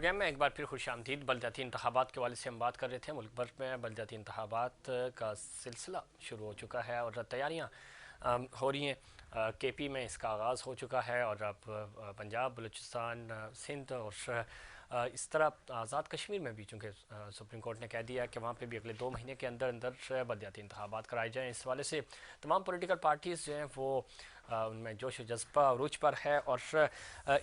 Programme में एक बार फिर खुशामदीद। बलदियाती इंतखाबात के हवाले से हम बात कर रहे थे। मुल्क भर में बलदियाती इंतखाबात का सिलसिला शुरू हो चुका है और तैयारियाँ हो रही हैं। केपी में इसका आगाज़ हो चुका है और अब पंजाब, बलूचिस्तान, सिंध और इस तरह आज़ाद कश्मीर में भी, चूँकि सुप्रीम कोर्ट ने कह दिया है कि वहाँ पे भी अगले 2 महीने के अंदर अंदर बलदियाती इंतखाबात कराए जाएँ। इस हवाले से तमाम पॉलिटिकल पार्टीज़ जो हैं वो उनमें जोश व जज्बा अरूज पर है और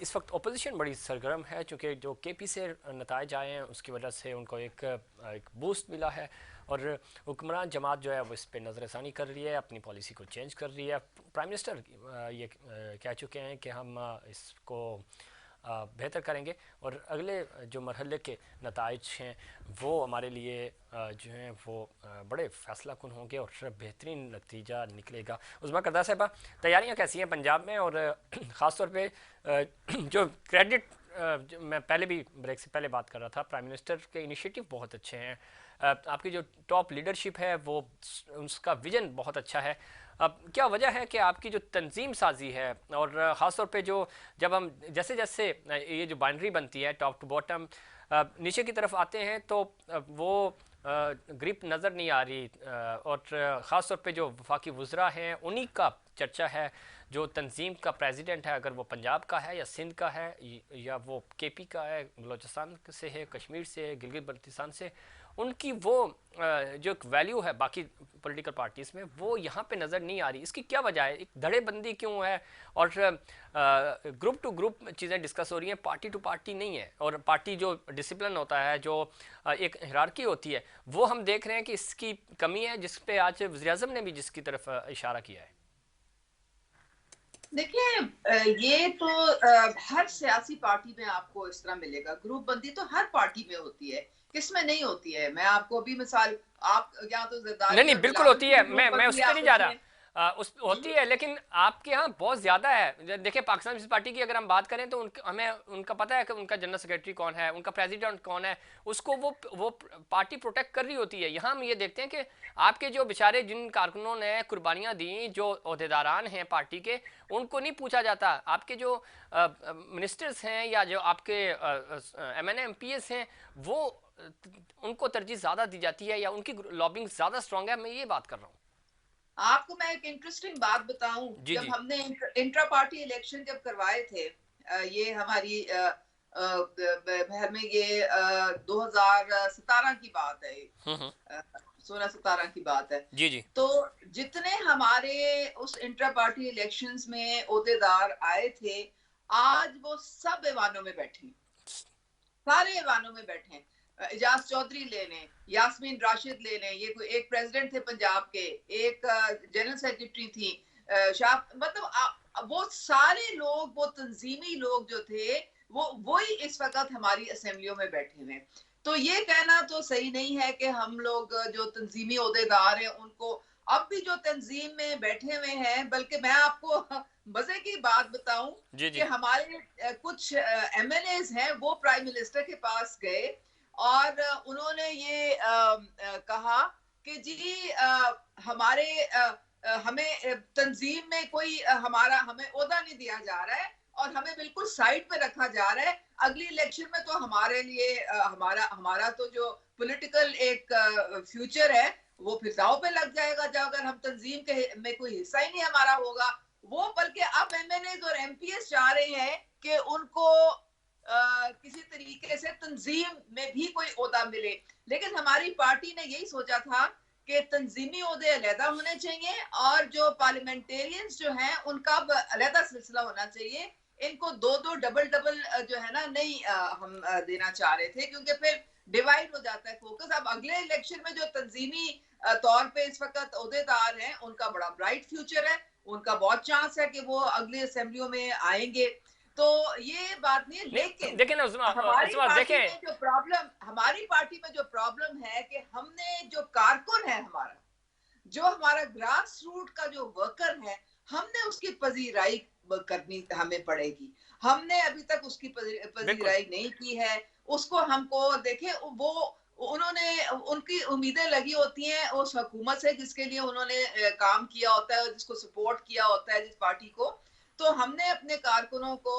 इस वक्त अपोजिशन बड़ी सरगर्म है, चूँकि जो केपी से नताइज आए हैं उसकी वजह से उनको एक बूस्ट मिला है और हुक्मरान जमात जो है वो इस पर नज़रसानी कर रही है, अपनी पॉलिसी को चेंज कर रही है। प्राइम मिनिस्टर ये कह चुके हैं कि हम इसको बेहतर करेंगे और अगले जो मरहले के नताइज हैं वो हमारे लिए जो हैं वो बड़े फ़ैसला कुन होंगे और बेहतरीन नतीजा निकलेगा। उस्मा करदा साहिबा, तैयारियां कैसी हैं पंजाब में? और ख़ास तौर पे जो क्रेडिट, मैं पहले भी ब्रेक से पहले बात कर रहा था, प्राइम मिनिस्टर के इनिशिएटिव बहुत अच्छे हैं। आपकी जो टॉप लीडरशिप है वो, उसका विजन बहुत अच्छा है। अब क्या वजह है कि आपकी जो तंजीम साजी है और ख़ास तौर पे जो जब हम जैसे जैसे ये जो बाइनरी बनती है टॉप टू बॉटम, नीचे की तरफ आते हैं तो वो ग्रिप नज़र नहीं आ रही और ख़ास तौर पे जो वफाकी वज़रा हैं उन्हीं का चर्चा है। जो तंजीम का प्रेसिडेंट है, अगर वो पंजाब का है या सिंध का है या वो केपी का है, बलोचिस्तान से है, कश्मीर से है, गिलगित बल्तिस्तान से, उनकी वो जो एक वैल्यू है बाकी पॉलिटिकल पार्टीज़ में वो यहाँ पे नज़र नहीं आ रही। इसकी क्या वजह है? एक धड़ेबंदी क्यों है और ग्रुप टू ग्रुप चीज़ें डिस्कस हो रही हैं, पार्टी टू पार्टी नहीं है? और पार्टी जो डिसिप्लिन होता है, जो एक हिरार्की होती है, वो हम देख रहे हैं कि इसकी कमी है, जिस पे आज वज़ीर-ए-आज़म ने भी जिसकी तरफ इशारा किया है। देखिए, ये तो हर सियासी पार्टी में आपको इस तरह मिलेगा। ग्रुप बंदी तो हर पार्टी में होती है, किसमें नहीं होती है। मैं आपको अभी मिसाल, आप या तो नहीं जरदारी नहीं, और बिल्कुल बिलावल होती की है, भी ग्रुप मैं उस बंदी पर नहीं जा आपस रहा। में। उस होती है, लेकिन आपके यहाँ बहुत ज़्यादा है। देखिए, पाकिस्तान पीपल्स पार्टी की अगर हम बात करें तो हमें उनका पता है कि उनका जनरल सेक्रेटरी कौन है, उनका प्रेसिडेंट कौन है, उसको वो पार्टी प्रोटेक्ट कर रही होती है। यहाँ हम ये देखते हैं कि आपके जो बेचारे जिन कारकुनों ने कुर्बानियाँ दी, जो अहदेदारान हैं पार्टी के, उनको नहीं पूछा जाता। आपके जो मिनिस्टर्स हैं या जो आपके MNA MPs हैं, वो उनको तरजीह ज़्यादा दी जाती है या उनकी लॉबिंग ज़्यादा स्ट्रांग है। मैं ये बात कर रहा हूँ। आपको मैं एक इंटरेस्टिंग बात बताऊं। जी जब जी। हमने इंट्रा पार्टी इलेक्शन जब करवाए थे, ये हमारी घर में ये 2017 की बात है, हम्म। 16-17 की बात है। जी जी। तो जितने हमारे उस इंट्रा पार्टी इलेक्शंस में ओहदेदार आए थे, आज वो सब ऐवानों में बैठे हैं, सारे ऐवानों में बैठे हैं। इजाज चौधरी ले लें, यास्मीन राशिद ले लें, ये कोई एक प्रेसिडेंट थे पंजाब के, एक जनरल सेक्रेटरी थी, शाह, मतलब वो सारे लोग, वो तंजीमी लोग जो थे, वो वही इस वक्त हमारी असेंबलियों में बैठे हुए हैं। तो ये कहना तो सही नहीं है कि हम लोग जो तंजीमी ओहदेदार हैं उनको, अब भी जो तंजीम में बैठे हुए हैं, बल्कि मैं आपको मजे की बात बताऊं जी कि जी। हमारे कुछ MNAs हैं, वो प्राइम मिनिस्टर के पास गए और उन्होंने ये कहा कि जी हमारे हमें तंजीम में कोई हमारा हमें ओहदा नहीं दिया जा रहा है और हमें बिल्कुल साइड पे रखा जा रहा है। अगली इलेक्शन में तो हमारे लिए हमारा हमारा तो जो पॉलिटिकल एक फ्यूचर है वो फिर दांव पे लग जाएगा, जब अगर हम तंजीम के में कोई हिस्सा ही नहीं हमारा होगा। वो बल्कि अब MNAs और MPs चाह रहे हैं कि उनको किसी तरीके से तंजीम में भी कोई ओहदा मिले। लेकिन हमारी पार्टी ने यही सोचा था कि तंजीमी ओहदे अलहदा होने चाहिए और जो पार्लियामेंटेरियंस जो हैं उनका अलहदा सिलसिला होना चाहिए। इनको दो दो डबल डबल जो है ना, नहीं हम देना चाह रहे थे, क्योंकि फिर डिवाइड हो जाता है फोकस। अब अगले इलेक्शन में जो तंजीमी तौर पे इस वक्त ओहदेदार हैं उनका बड़ा ब्राइट फ्यूचर है, उनका बहुत चांस है कि वो अगली असेंबलियों में आएंगे। तो ये बात नहीं है, नहीं, लेकिन देखें ना उस्मा, हमारी पार्टी देखें। में जो प्रॉब्लम हमारी पार्टी में जो प्रॉब्लम है कि हमने जो कारकुन है हमारा, जो हमारा ग्रास रूट का जो वर्कर है, हमने उसकी पजीराई करनी हमें पड़ेगी। हमने अभी तक उसकी बिल्कुल। पजीराई नहीं की है। उसको हमको देखे, वो उन्होंने उनकी उम्मीदें लगी होती हैं उस हुकूमत से जिसके लिए उन्होंने काम किया होता है, जिसको सपोर्ट किया होता है, जिस पार्टी को। तो हमने अपने कारकुनों को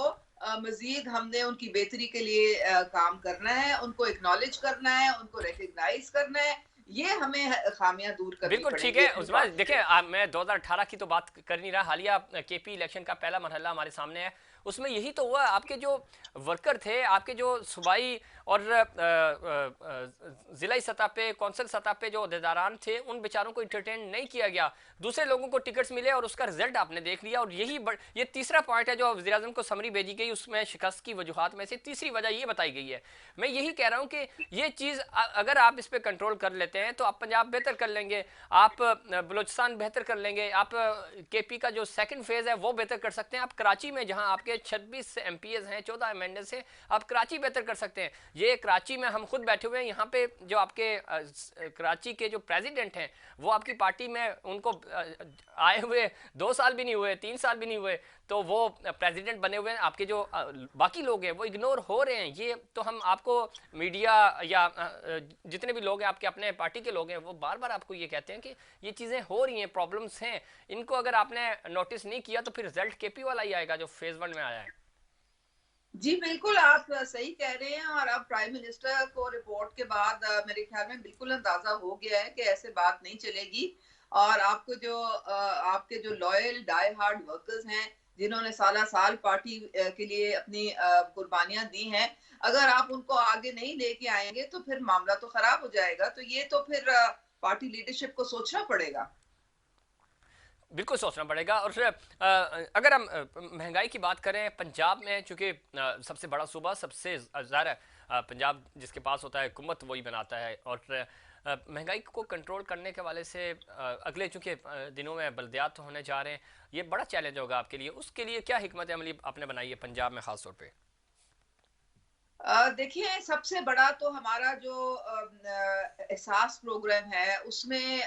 मज़ीद हमने उनकी बेहतरी के लिए काम करना है, उनको एक्नॉलेज करना है, उनको रिकॉग्नाइज़ करना है। ये हमें खामियाँ दूर करनी बिल्कुल ठीक पड़ेंगी है अपनी उस्मान, पार्टी देखिए से। मैं 2018 की तो बात कर नहीं रहा, हालिया केपी इलेक्शन का पहला मरहला हमारे सामने है। उसमें यही तो हुआ, आपके जो वर्कर थे, आपके जो सूबाई और ज़िलाई सतह पे, कौंसल सतह पे जो अहदेदारान थे, उन बेचारों को इंटरटेन नहीं किया गया। दूसरे लोगों को टिकट्स मिले और उसका रिजल्ट आपने देख लिया। और ये तीसरा पॉइंट है जो वज़ीर आज़म को समरी भेजी गई, उसमें शिकस्त की वजूहात में से तीसरी वजह ये बताई गई है। मैं यही कह रहा हूँ कि ये चीज़ अगर आप इस पर कंट्रोल कर लेते हैं तो आप पंजाब बेहतर कर लेंगे, आप बलूचिस्तान बेहतर कर लेंगे, आप केपी का जो सेकंड फेज़ है वो बेहतर कर सकते हैं। आप कराची में जहां आपके 26 एमपीएस हैं, 14 एमएनएस हैं, आप कराची बेहतर कर सकते हैं। ये कराची में हम खुद बैठे हुए हैं, यहाँ पे जो आपके कराची के जो प्रेसिडेंट हैं वो आपकी पार्टी में उनको आए हुए 2 साल भी नहीं हुए, 3 साल भी नहीं हुए, तो वो प्रेसिडेंट बने हुए हैं। आपके जो बाकी लोग हैं वो इग्नोर हो रहे हैं। ये तो हम आपको मीडिया या जितने भी लोग हैं आपके अपने पार्टी के लोग हैं वो बार बार आपको ये कहते हैं कि ये चीज़ें हो रही हैं, प्रॉब्लम्स हैं, इनको अगर आपने नोटिस नहीं किया तो फिर रिजल्ट केपी वाला ही आएगा जो फेज़ 1 में आया है। जी, बिल्कुल आप सही कह रहे हैं और अब प्राइम मिनिस्टर को रिपोर्ट के बाद मेरे ख्याल में बिल्कुल अंदाज़ा हो गया है कि ऐसे बात नहीं चलेगी और आपको जो आपके जो लॉयल डाई हार्ड वर्कर्स हैं, जिन्होंने साला-साल पार्टी के लिए अपनी कुर्बानियाँ दी हैं, अगर आप उनको आगे नहीं लेके आएँगे तो फिर मामला तो खराब हो जाएगा। तो ये तो फिर पार्टी लीडरशिप को सोचना पड़ेगा। बिल्कुल सोचना पड़ेगा। और अगर हम महंगाई की बात करें पंजाब में, चूंकि सबसे बड़ा सूबा, सबसे ज़्यादा पंजाब जिसके पास होता है हुकूमत वही बनाता है। और महंगाई को कंट्रोल करने के वाले से अगले चूंकि दिनों में बल्दियात होने जा रहे हैं, ये बड़ा चैलेंज होगा आपके लिए। उसके लिए क्या हिकमत अमली आपने बनाई है पंजाब में ख़ास तौर पे? देखिए सबसे बड़ा तो हमारा जो एहसास प्रोग्राम है उसमें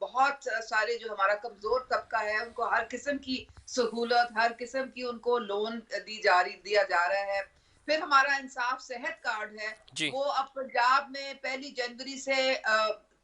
बहुत सारे जो हमारा कमजोर तबका है उनको हर किस्म की सहूलत, हर किस्म की उनको लोन दिया जा रहा है। फिर हमारा इंसाफ सेहत कार्ड है, जी। वो अब पंजाब में 1 जनवरी से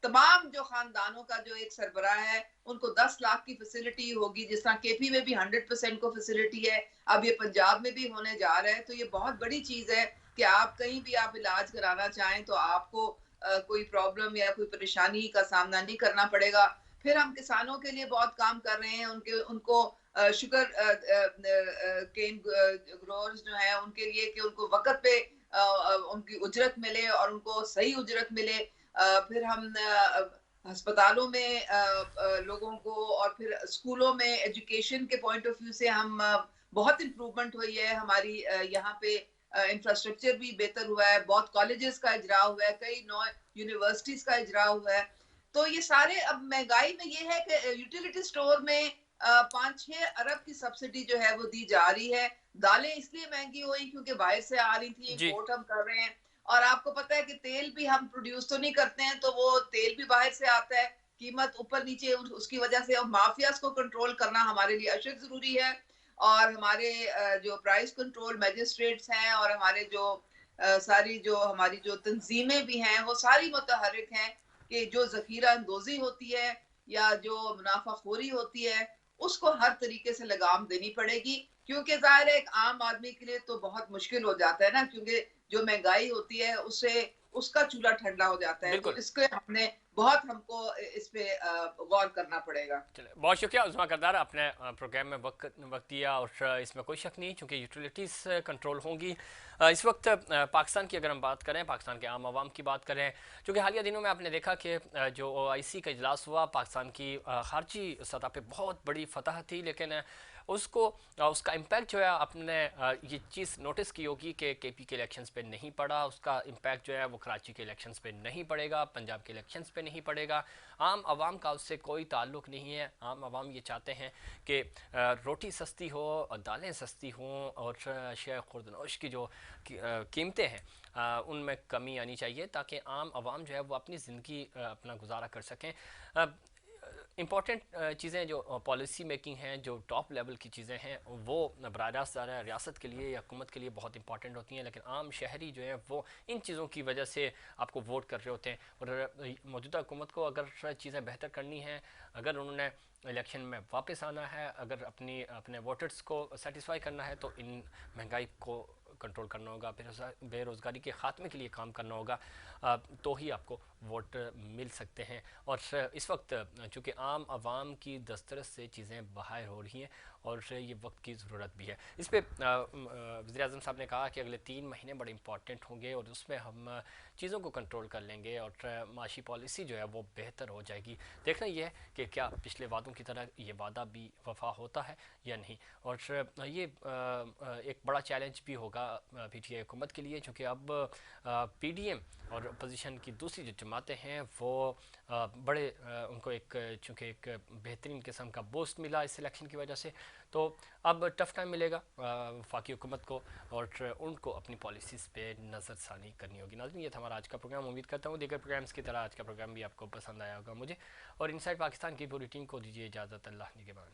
तमाम जो खानदानों का जो एक सरबराह है उनको 10 लाख की फैसिलिटी होगी, जिस तरह केपी में भी 100% को फैसिलिटी है, अब ये पंजाब में भी होने जा रहा है। तो ये बहुत बड़ी चीज है कि आप कहीं भी आप इलाज कराना चाहें तो आपको कोई प्रॉब्लम या कोई परेशानी का सामना नहीं करना पड़ेगा। फिर हम किसानों के लिए बहुत काम कर रहे हैं, उनके उनको शुगर केन ग्रोअर्स जो हैं उनके लिए कि उनको वक़्त पे उनकी उजरत मिले और उनको सही उजरत मिले। फिर हम अस्पतालों में लोगों को और फिर स्कूलों में एजुकेशन के पॉइंट ऑफ व्यू से हम बहुत इम्प्रूवमेंट हुई है हमारी यहाँ पे इंफ्रास्ट्रक्चर भी बेहतर हुआ है, बहुत कॉलेजेस का इजरा हुआ है, कई नौ यूनिवर्सिटीज का इजरा हुआ है। तो ये सारे अब महंगाई में ये है कि यूटिलिटी स्टोर में 5-6 अरब की सब्सिडी जो है वो दी जा रही है। दालें इसलिए महंगी हुई क्योंकि बाहर से आ रही थी, जी। इम्पोर्ट हम कर रहे हैं। और आपको पता है कि तेल भी हम प्रोड्यूस तो नहीं करते हैं, तो वो तेल भी बाहर से आता है, कीमत ऊपर नीचे उसकी वजह से अब माफियाज को कंट्रोल करना हमारे लिए अशद जरूरी है। और हमारे जो प्राइस कंट्रोल मैजिस्ट्रेट्स हैं और हमारे जो सारी जो हमारी जो तंजीमें भी हैं वो सारी मुतहर्रिक हैं कि जो जखीरा अंदोजी होती है या जो मुनाफाखोरी होती है उसको हर तरीके से लगाम देनी पड़ेगी, क्योंकि जाहिर है एक आम आदमी के लिए तो बहुत मुश्किल हो जाता है ना, क्योंकि जो महंगाई होती है उससे उसका चूल्हा ठंडा हो जाता है। तो बिल्कुल। इसके हमने बहुत हमको इस पे गौर करना पड़ेगा। चले, बहुत शुक्रिया उस्मा करदार, आपने प्रोग्राम में वक्त दिया। और इसमें कोई शक नहीं, क्योंकि यूटिलिटीज़ कंट्रोल होंगी। इस वक्त पाकिस्तान की अगर हम बात करें, पाकिस्तान के आम आवाम की बात करें, क्योंकि हालिया दिनों में आपने देखा कि जो OIC का इजलास हुआ, पाकिस्तान की खारजी सतह पे बहुत बड़ी फतह थी, लेकिन उसको उसका इम्पैक्ट जो है आपने ये चीज़ नोटिस की होगी कि केपी के इलेक्शंस पे नहीं पड़ा। उसका इम्पैक्ट जो है वो कराची के इलेक्शंस पे नहीं पड़ेगा, पंजाब के इलेक्शंस पे नहीं पड़ेगा। आम आवाम का उससे कोई ताल्लुक़ नहीं है। आम आवाम ये चाहते हैं कि रोटी सस्ती हो और दालें सस्ती हों और शेयर खुर्दनोश की जो कीमतें हैं उनमें कमी आनी चाहिए, ताकि आम आवाम जो है वो अपनी ज़िंदगी अपना गुजारा कर सकें। इम्पॉर्टेंट चीज़ें जो पॉलिसी मेकिंग हैं, जो टॉप लेवल की चीज़ें हैं, वो बराह रास्त रियासत के लिए या हुकूमत के लिए बहुत इंपॉर्टेंट होती हैं, लेकिन आम शहरी जो है वो इन चीज़ों की वजह से आपको वोट कर रहे होते हैं। और मौजूदा हुकूमत को अगर चीज़ें बेहतर करनी हैं, अगर उन्होंने इलेक्शन में वापस आना है, अगर अपने वोटर्स को सेटिस्फाई करना है, तो इन महंगाई को कंट्रोल करना होगा, बेरोज़गारी के ख़ात्मे के लिए काम करना होगा, तो ही आपको वोट मिल सकते हैं। और इस वक्त चूँकि आम आवाम की दस्तरस से चीज़ें बाहर हो रही हैं और ये वक्त की ज़रूरत भी है। इस पर वज़ीर-ए-आज़म साहब ने कहा कि अगले 3 महीने बड़े इंपॉर्टेंट होंगे और उसमें हम चीज़ों को कंट्रोल कर लेंगे और माशी पॉलिसी जो है वो बेहतर हो जाएगी। देखना ये है कि क्या पिछले वादों की तरह ये वादा भी वफा होता है या नहीं। और ये एक बड़ा चैलेंज भी होगा पीटीआई हुकूमत के लिए, चूँकि अब पीडीएम और अपोजिशन की दूसरी जो जमातें हैं वो बड़े उनको चूँकि एक बेहतरीन किस्म का बूस्ट मिला इस इलेक्शन की वजह से, तो अब टफ टाइम मिलेगा वफाकी हुकूमत को और उनको अपनी पॉलिसीज़ पे नज़रसानी करनी होगी। नाज़रीन, ये था हमारा आज का प्रोग्राम। उम्मीद करता हूँ दीगर प्रोग्राम्स की तरह आज का प्रोग्राम भी आपको पसंद आया होगा। मुझे और इनसाइड पाकिस्तान की पूरी टीम को दीजिए इजाज़त। अल्लाह निगहबान।